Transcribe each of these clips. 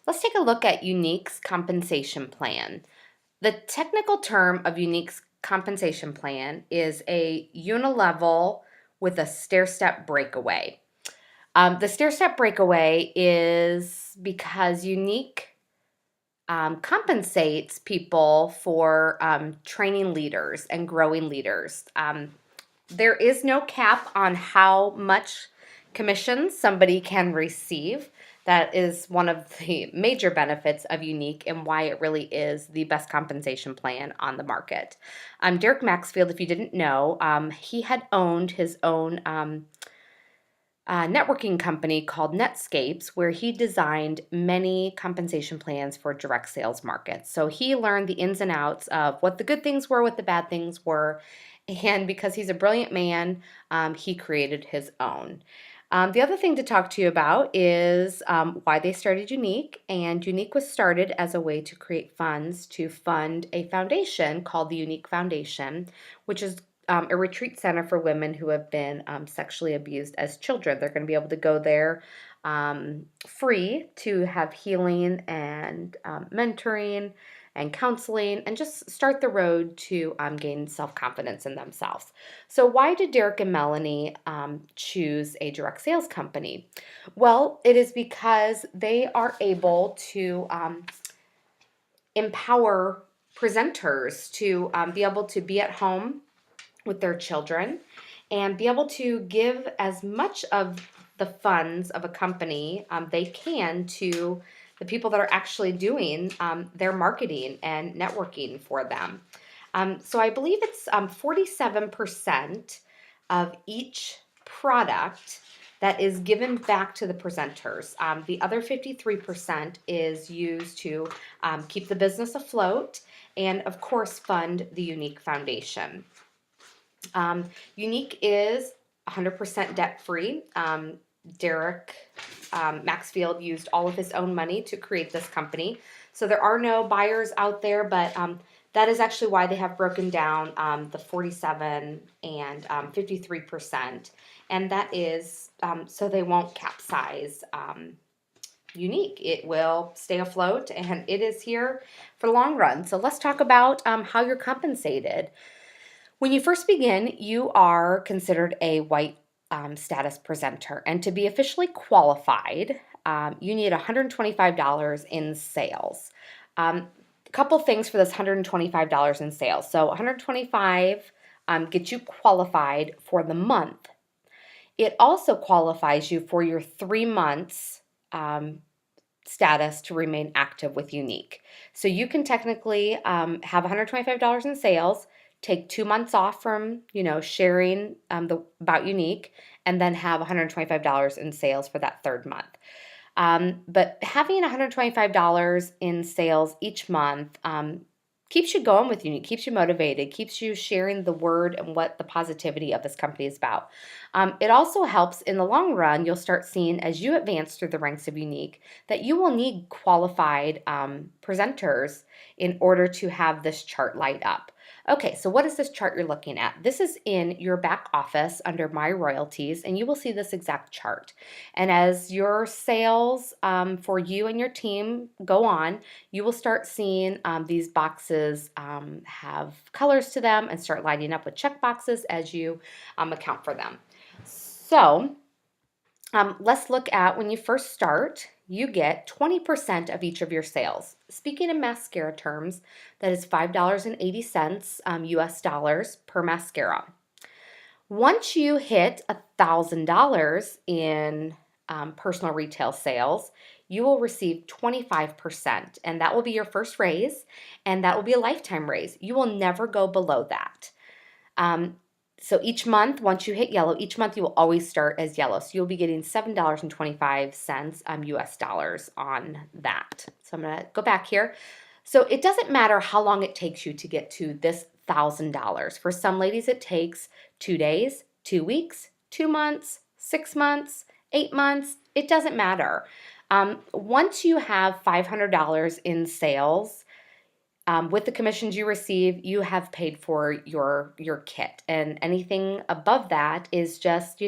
Let's take a look at Unique's compensation plan. The technical term of Unique's compensation plan is a unilevel with a stair-step breakaway. The stair-step breakaway is because Unique compensates people for training leaders and growing leaders. There is no cap on how much commission somebody can receive. That is one of the major benefits of Unique and why it really is the best compensation plan on the market. Derek Maxfield, if you didn't know, he had owned his own networking company called Netscapes, where he designed many compensation plans for direct sales markets. So he learned the ins and outs of what the good things were, what the bad things were, and because he's a brilliant man, he created his own. The other thing to talk to you about is why they started Unique. And Unique was started as a way to create funds to fund a foundation called the Unique Foundation, which is a retreat center for women who have been sexually abused as children. They're going to be able to go there free to have healing and mentoring and counseling and just start the road to gain self-confidence in themselves. So why did Derek and Melanie choose a direct sales company? Well, it is because they are able to empower presenters to be able to be at home with their children and be able to give as much of the funds of a company they can to the people that are actually doing their marketing and networking for them. So I believe it's 47% of each product that is given back to the presenters. The other 53% is used to keep the business afloat and, of course, fund the Unique Foundation. Unique is 100% debt free. Derek Maxfield used all of his own money to create this company. So there are no buyers out there, but that is actually why they have broken down the 47 and 53%. And that is so they won't capsize Unique. It will stay afloat and it is here for the long run. So let's talk about how you're compensated. When you first begin, you are considered a white status presenter, and to be officially qualified, you need $125 in sales. A couple things for this $125 in sales. So 125 gets you qualified for the month. It also qualifies you for your 3 months status to remain active with Unique. So you can technically have $125 in sales, take 2 months off from sharing about Unique, and then have $125 in sales for that third month. But having $125 in sales each month keeps you going with Unique, keeps you motivated, keeps you sharing the word and what the positivity of this company is about. It also helps in the long run. You'll start seeing as you advance through the ranks of Unique that you will need qualified presenters in order to have this chart light up. Okay, so what is this chart you're looking at? This is in your back office under My Royalties, and you will see this exact chart. And as your sales for you and your team go on, you will start seeing these boxes have colors to them and start lighting up with check boxes as you account for them. So let's look at when you first start, you get 20% of each of your sales. Speaking in mascara terms, that is $5.80 US dollars per mascara. Once you hit $1,000 in personal retail sales, you will receive 25%, and that will be your first raise, and that will be a lifetime raise. You will never go below that. So each month, once you hit yellow, each month you will always start as yellow. So you'll be getting $7.25 US dollars on that. So I'm going to go back here. So it doesn't matter how long it takes you to get to this $1,000. For some ladies, it takes 2 days, 2 weeks, 2 months, 6 months, 8 months. It doesn't matter. Once you have $500 in sales, with the commissions you receive, you have paid for your kit, and anything above that is just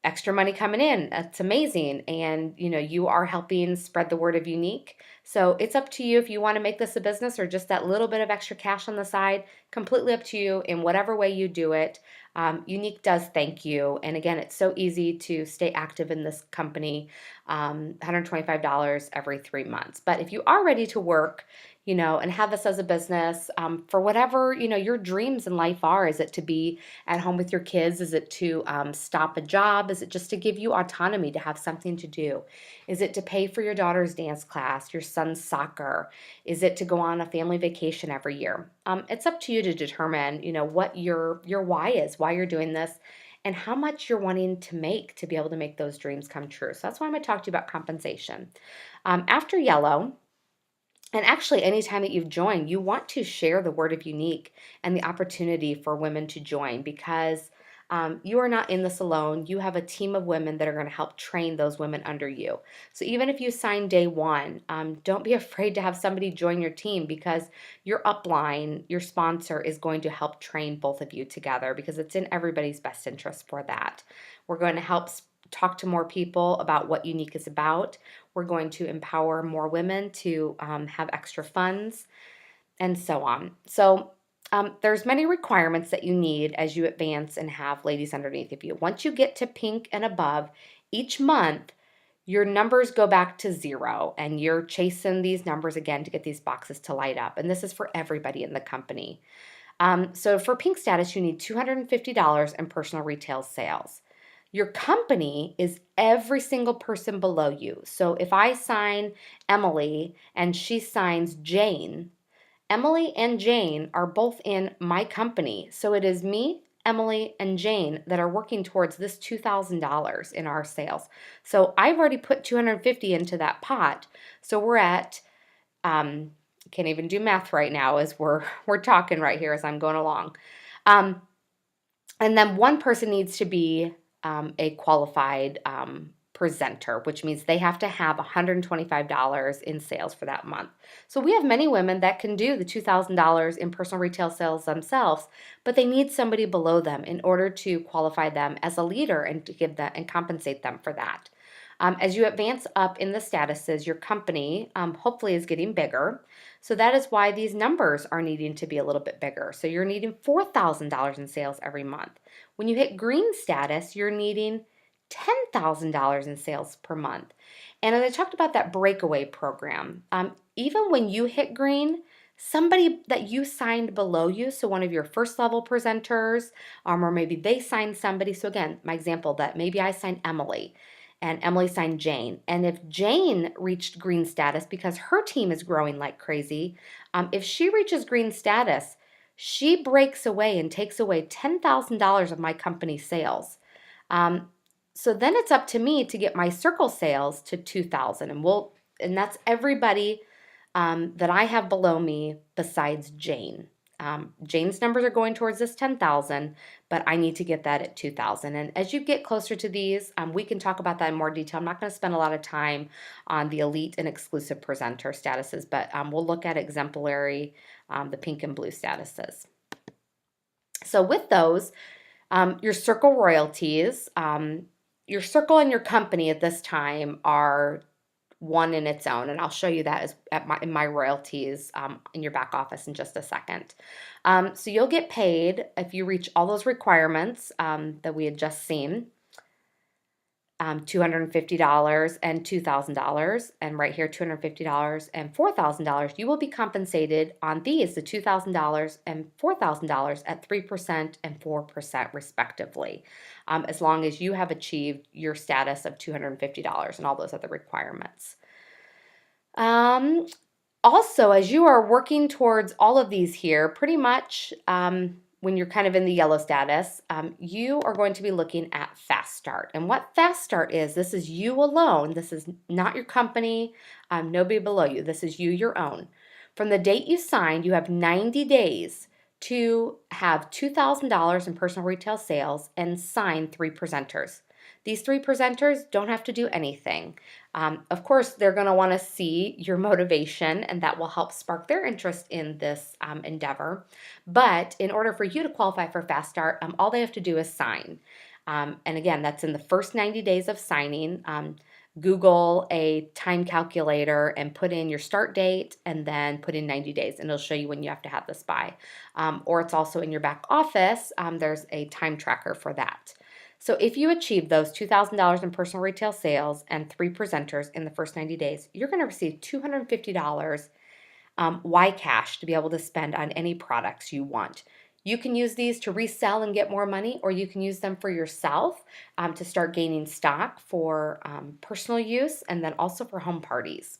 extra money coming in. That's amazing. And you are helping spread the word of Younique. So it's up to you if you want to make this a business or just that little bit of extra cash on the side. Completely up to you in whatever way you do it. Younique does thank you. And again, it's so easy to stay active in this company. $125 every 3 months. But if you are ready to work, and have this as a business for whatever, your dreams in life are. Is it to be at home with your kids? Is it to stop a job? Is it just to give you autonomy to have something to do? Is it to pay for your daughter's dance class, your son's soccer? Is it to go on a family vacation every year? It's up to you to determine, what your why is, why you're doing this, and how much you're wanting to make to be able to make those dreams come true. So that's why I'm going to talk to you about compensation. After yellow, and actually, anytime that you've joined, you want to share the word of Younique and the opportunity for women to join because you are not in this alone. You have a team of women that are going to help train those women under you. So even if you sign day one, don't be afraid to have somebody join your team because your upline, your sponsor, is going to help train both of you together because it's in everybody's best interest for that. We're going to help talk to more people about what Younique is about. We're going to empower more women to have extra funds and so on. So there's many requirements that you need as you advance and have ladies underneath of you. Once you get to pink and above, each month your numbers go back to 0 and you're chasing these numbers again to get these boxes to light up. And this is for everybody in the company. So for pink status, you need $250 in personal retail sales. Your company is every single person below you. So if I sign Emily and she signs Jane, Emily and Jane are both in my company. So it is me, Emily, and Jane that are working towards this $2,000 in our sales. So I've already put $250 into that pot. So we're at, can't even do math right now as we're talking right here as I'm going along. And then one person needs to be a qualified presenter, which means they have to have $125 in sales for that month. So we have many women that can do the $2,000 in personal retail sales themselves, but they need somebody below them in order to qualify them as a leader and to give that and compensate them for that. As you advance up in the statuses, your company hopefully is getting bigger. So that is why these numbers are needing to be a little bit bigger. So you're needing $4,000 in sales every month. When you hit green status, you're needing $10,000 in sales per month. And as I talked about that breakaway program, even when you hit green, somebody that you signed below you, so one of your first level presenters, or maybe they signed somebody. So again, my example that maybe I signed Emily and Emily signed Jane. And if Jane reached green status because her team is growing like crazy, if she reaches green status, she breaks away and takes away $10,000 of my company sales. So then it's up to me to get my circle sales to 2,000, and that's everybody that I have below me besides Jane. Jane's numbers are going towards this 10,000, but I need to get that at 2,000. And as you get closer to these, we can talk about that in more detail. I'm not going to spend a lot of time on the elite and exclusive presenter statuses, but we'll look at exemplary, the pink and blue statuses. So with those, your circle royalties, your circle and your company at this time are one in its own, and I'll show you that in my royalties in your back office in just a second. So you'll get paid if you reach all those requirements that we had just seen. $250 and $2,000, and right here $250 and $4,000. You will be compensated on these, the $2,000 and $4,000 at 3% and 4% respectively, as long as you have achieved your status of $250 and all those other requirements. Also, as you are working towards all of these here, pretty much when you're kind of in the yellow status, you are going to be looking at Fast Start. And what Fast Start is, this is you alone. This is not your company, nobody below you. This is you, your own. From the date you signed, you have 90 days to have $2,000 in personal retail sales and sign 3 presenters. These 3 presenters don't have to do anything. Of course, they're going to want to see your motivation, and that will help spark their interest in this endeavor. But in order for you to qualify for Fast Start, all they have to do is sign. And again, that's in the first 90 days of signing. Google a time calculator and put in your start date and then put in 90 days, and it'll show you when you have to have this by. Or it's also in your back office. There's a time tracker for that. So if you achieve those $2,000 in personal retail sales and 3 presenters in the first 90 days, you're going to receive $250 Cash to be able to spend on any products you want. You can use these to resell and get more money, or you can use them for yourself to start gaining stock for personal use and then also for home parties.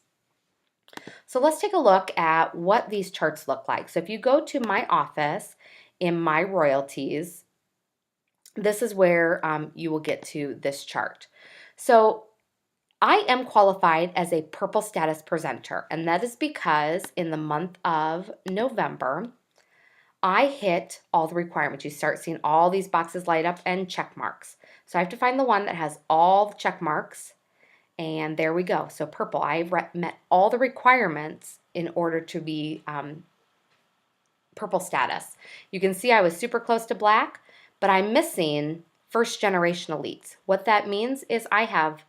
So let's take a look at what these charts look like. So if you go to my office in my royalties, this is where you will get to this chart. So I am qualified as a purple status presenter, and that is because in the month of November, I hit all the requirements. You start seeing all these boxes light up and check marks. So I have to find the one that has all the check marks, and there we go. So purple, I met all the requirements in order to be purple status. You can see I was super close to black, but I'm missing first generation elites. What that means is I have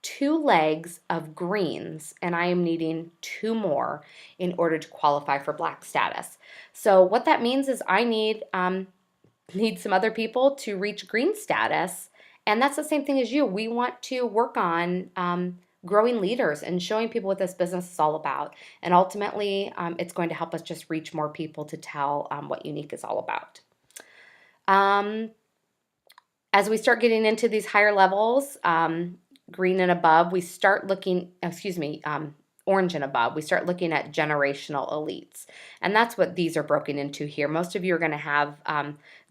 2 legs of greens, and I am needing 2 more in order to qualify for black status. So what that means is I need some other people to reach green status, and that's the same thing as you. We want to work on growing leaders and showing people what this business is all about, and ultimately it's going to help us just reach more people to tell what Younique is all about. As we start getting into these higher levels, green and above, we start looking, orange and above, we start looking at generational elites. And that's what these are broken into here. Most of you are going to have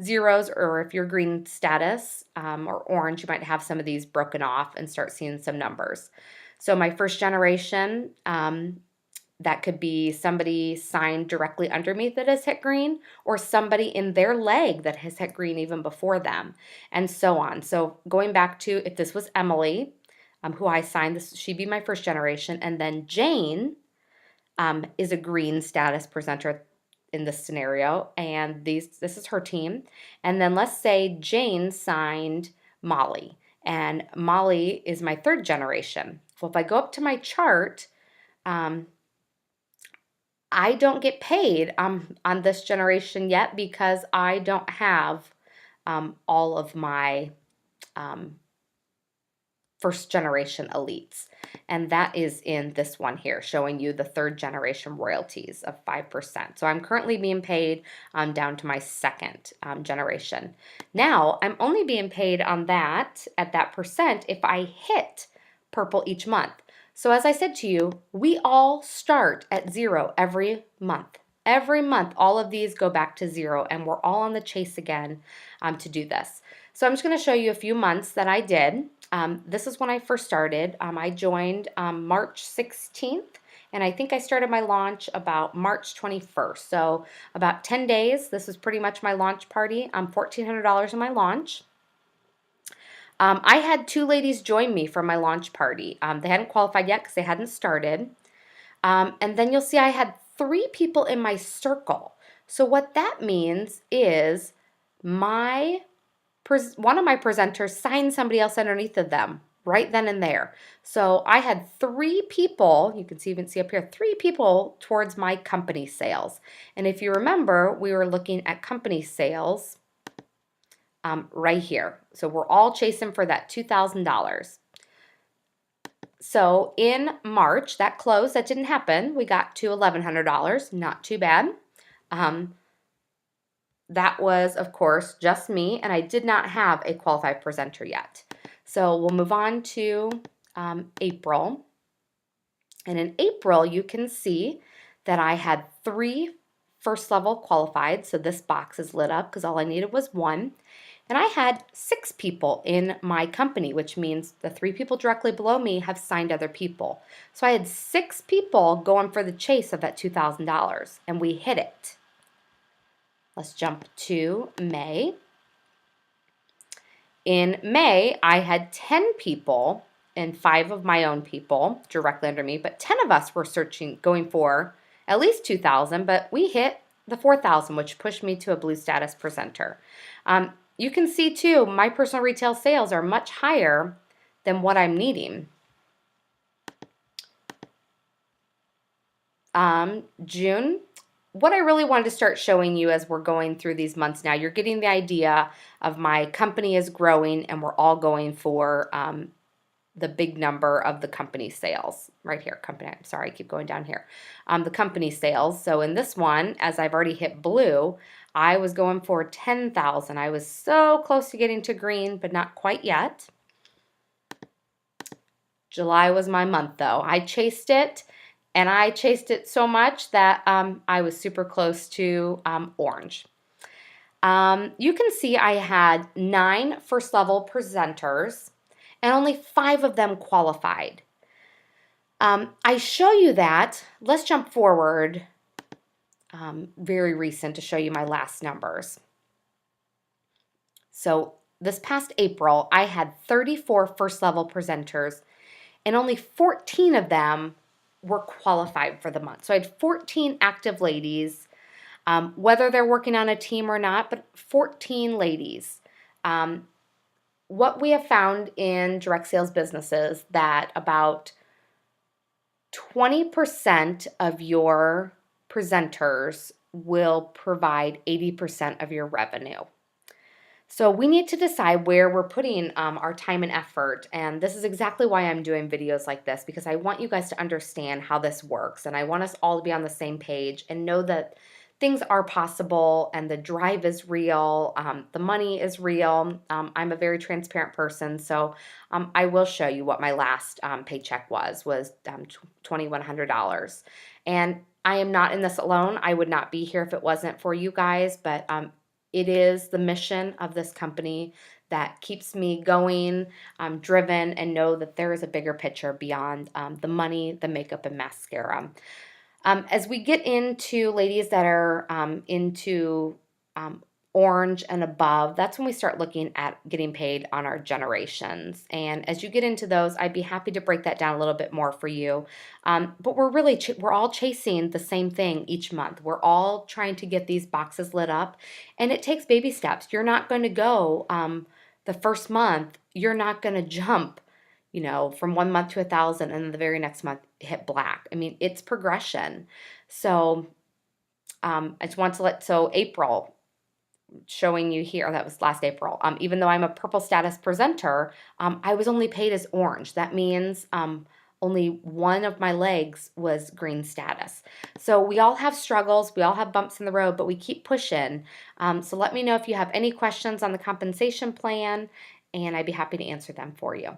zeros, or if you're green status or orange, you might have some of these broken off and start seeing some numbers. So my first generation, that could be somebody signed directly under me that has hit green, or somebody in their leg that has hit green even before them, and so on. So going back to, if this was Emily, who I signed, this, she'd be my first generation, and then Jane is a green status presenter in this scenario, and this is her team. And then let's say Jane signed Molly, and Molly is my third generation. Well, if I go up to my chart, I don't get paid on this generation yet because I don't have all of my first generation elites. And that is in this one here, showing you the third generation royalties of 5%. So I'm currently being paid down to my second generation. Now, I'm only being paid on that, at that percent, if I hit purple each month. So as I said to you, we all start at 0 every month. Every month, all of these go back to 0, and we're all on the chase again to do this. So I'm just going to show you a few months that I did. This is when I first started. I joined March 16th, and I think I started my launch about March 21st. So about 10 days. This is pretty much my launch party. $1,400 in my launch. I had 2 ladies join me for my launch party. They hadn't qualified yet because they hadn't started. And then you'll see I had 3 people in my circle. So what that means is one of my presenters signed somebody else underneath of them right then and there. So I had 3 people, you can even see up here, 3 people towards my company sales. And if you remember, we were looking at company sales right here. So we're all chasing for that $2,000. So in March, that closed. That didn't happen. We got to $1,100. Not too bad. That was, of course, just me, and I did not have a qualified presenter yet. So we'll move on to April. And in April, you can see that I had 3 first level qualified. So this box is lit up because all I needed was 1. And I had 6 people in my company, which means the 3 people directly below me have signed other people. So I had 6 people going for the chase of that $2,000, and we hit it. Let's jump to May. In May, I had 10 people and 5 of my own people directly under me, but 10 of us were going for at least 2,000, but we hit the 4,000, which pushed me to a blue status presenter. you can see too, my personal retail sales are much higher than what I'm needing. June, what I really wanted to start showing you as we're going through these months now, you're getting the idea of my company is growing and we're all going for the big number of the company sales right here. Company, I'm sorry, I keep going down here. The company sales. So in this one, as I've already hit blue, I was going for 10,000. I was so close to getting to green, but not quite yet. July was my month though. I chased it, and I chased it so much that I was super close to orange. You can see I had 9 first level presenters and only 5 of them qualified. I show you that. Let's jump forward very recent to show you my last numbers. So this past April, I had 34 first level presenters and only 14 of them were qualified for the month. So I had 14 active ladies, whether they're working on a team or not, but 14 ladies. What we have found in direct sales businesses that about 20% of your presenters will provide 80% of your revenue. So we need to decide where we're putting our time and effort, and this is exactly why I'm doing videos like this, because I want you guys to understand how this works, and I want us all to be on the same page and know that things are possible and the drive is real, the money is real. I'm a very transparent person, so I will show you what my last paycheck was $2,100. And I am not in this alone. I would not be here if it wasn't for you guys, but it is the mission of this company that keeps me going, driven, and know that there is a bigger picture beyond the money, the makeup, and mascara. As we get into ladies that are into orange and above, that's when we start looking at getting paid on our generations. And as you get into those, I'd be happy to break that down a little bit more for you. But we're all chasing the same thing each month. We're all trying to get these boxes lit up, and it takes baby steps. You're not going to go the first month. You're not going to jump, from 1 month to 1,000, and then the very next month hit black. I mean, it's progression. So I just want to so April, showing you here, that was last April. Even though I'm a purple status presenter, I was only paid as orange. That means only one of my legs was green status. So we all have struggles, we all have bumps in the road, but we keep pushing. So let me know if you have any questions on the compensation plan, and I'd be happy to answer them for you.